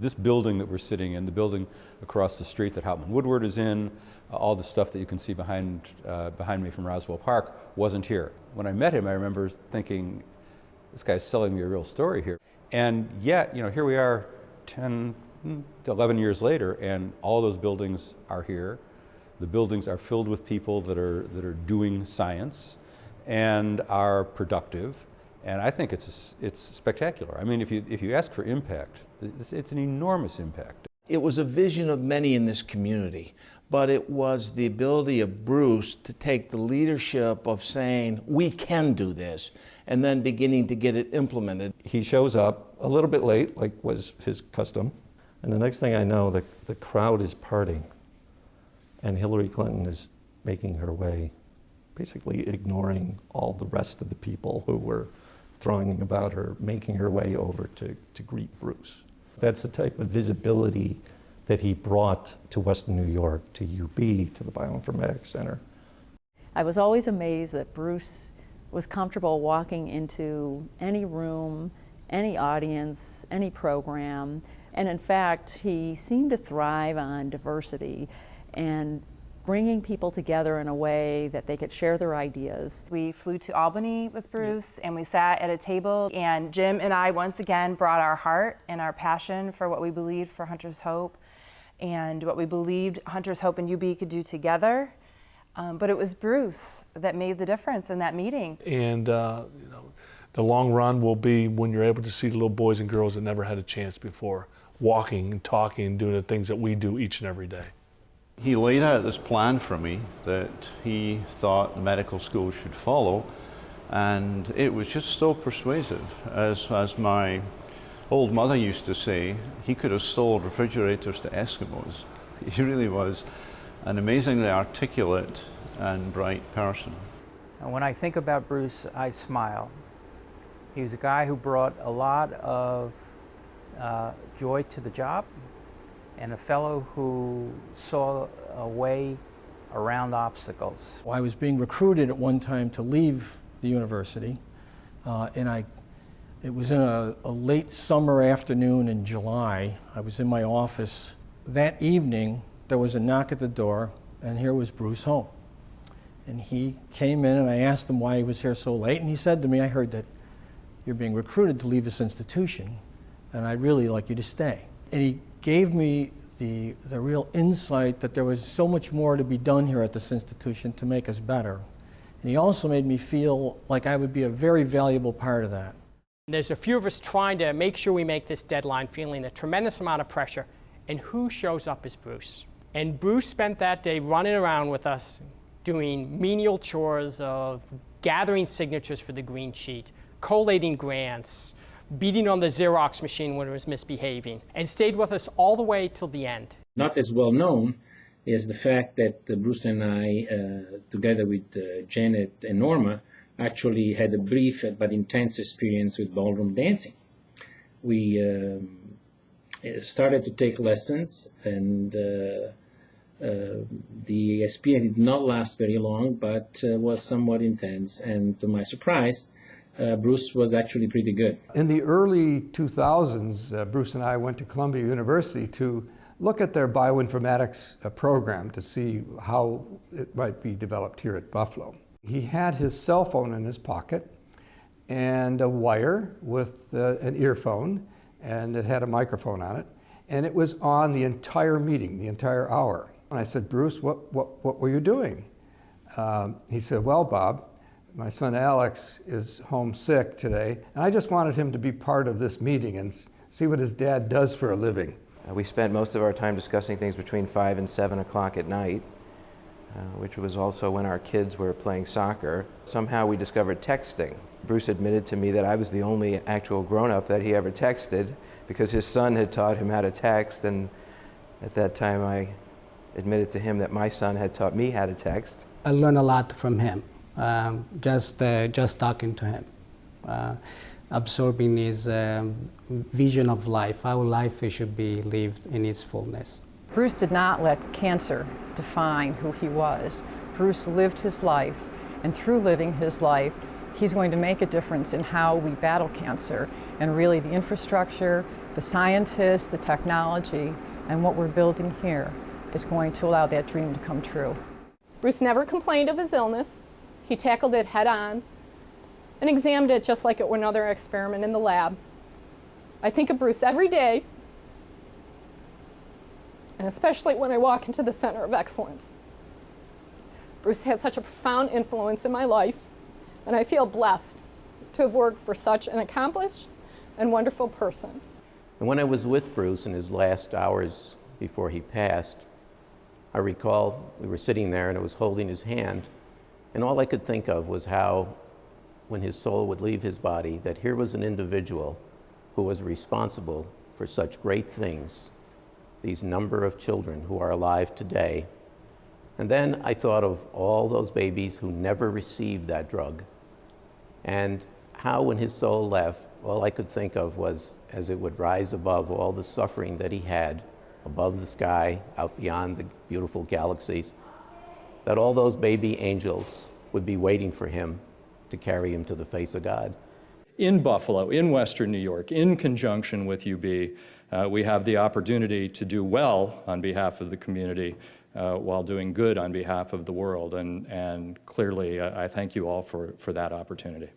This building that we're sitting in, the building across the street that Hauptmann Woodward is in, all the stuff that you can see behind me from Roswell Park wasn't here. When I met him, I remember thinking, this guy's selling me a real story here. And yet, here we are 10, 11 years later, and all those buildings are here. The buildings are filled with people that are doing science and are productive. And I think it's spectacular. I mean, if you ask for impact, it's an enormous impact. It was a vision of many in this community, but it was the ability of Bruce to take the leadership of saying, we can do this, and then beginning to get it implemented. He shows up a little bit late, like was his custom, and the next thing I know, the crowd is parting, and Hillary Clinton is making her way, basically ignoring all the rest of the people who were thronging about her, making her way over to greet Bruce. That's the type of visibility that he brought to Western New York, to UB, to the Bioinformatics Center. I was always amazed that Bruce was comfortable walking into any room, any audience, any program, and in fact, he seemed to thrive on diversity and bringing people together in a way that they could share their ideas. We flew to Albany with Bruce and we sat at a table, and Jim and I once again brought our heart and our passion for what we believed for Hunter's Hope and what we believed Hunter's Hope and UB could do together. But it was Bruce that made the difference in that meeting. And the long run will be when you're able to see the little boys and girls that never had a chance before, walking and talking and doing the things that we do each and every day. He laid out this plan for me that he thought the medical school should follow, and it was just so persuasive. As my old mother used to say, he could have sold refrigerators to Eskimos. He really was an amazingly articulate and bright person. And when I think about Bruce, I smile. He was a guy who brought a lot of joy to the job, and a fellow who saw a way around obstacles. Well, I was being recruited at one time to leave the university, and it was in a late summer afternoon in July. I was in my office. That evening, there was a knock at the door, and here was Bruce Holm. And he came in, and I asked him why he was here so late, and he said to me, I heard that you're being recruited to leave this institution, and I'd really like you to stay. And he gave me the real insight that there was so much more to be done here at this institution to make us better. And he also made me feel like I would be a very valuable part of that. There's a few of us trying to make sure we make this deadline, feeling a tremendous amount of pressure, and who shows up is Bruce. And Bruce spent that day running around with us, doing menial chores of gathering signatures for the green sheet, collating grants, beating on the Xerox machine when it was misbehaving, and stayed with us all the way till the end. Not as well known is the fact that Bruce and I, together with Janet and Norma, actually had a brief but intense experience with ballroom dancing. We started to take lessons, and the experience did not last very long, but was somewhat intense, and to my surprise, Bruce was actually pretty good. In the early 2000s, Bruce and I went to Columbia University to look at their bioinformatics program to see how it might be developed here at Buffalo. He had his cell phone in his pocket and a wire with an earphone, and it had a microphone on it, and it was on the entire meeting, the entire hour. And I said, Bruce, what were you doing? He said, well, Bob, my son Alex is homesick today, and I just wanted him to be part of this meeting and see what his dad does for a living. We spent most of our time discussing things between 5 and 7 o'clock at night, which was also when our kids were playing soccer. Somehow we discovered texting. Bruce admitted to me that I was the only actual grown-up that he ever texted because his son had taught him how to text, and at that time I admitted to him that my son had taught me how to text. I learned a lot from him. Just talking to him, absorbing his vision of life, how life should be lived in its fullness. Bruce did not let cancer define who he was. Bruce lived his life, and through living his life, he's going to make a difference in how we battle cancer, and really the infrastructure The scientists, the technology, and what we're building here is going to allow that dream to come true. Bruce never complained of his illness. He tackled it head on and examined it just like it were another experiment in the lab. I think of Bruce every day, and especially when I walk into the Center of Excellence. Bruce had such a profound influence in my life, and I feel blessed to have worked for such an accomplished and wonderful person. And when I was with Bruce in his last hours before he passed, I recall we were sitting there and I was holding his hand, and all I could think of was how, when his soul would leave his body, that here was an individual who was responsible for such great things, these number of children who are alive today. And then I thought of all those babies who never received that drug, and how when his soul left, all I could think of was, as it would rise above all the suffering that he had, above the sky, out beyond the beautiful galaxies, that all those baby angels would be waiting for him to carry him to the face of God. In Buffalo, in Western New York, in conjunction with UB, we have the opportunity to do well on behalf of the community while doing good on behalf of the world. And clearly, I thank you all for that opportunity.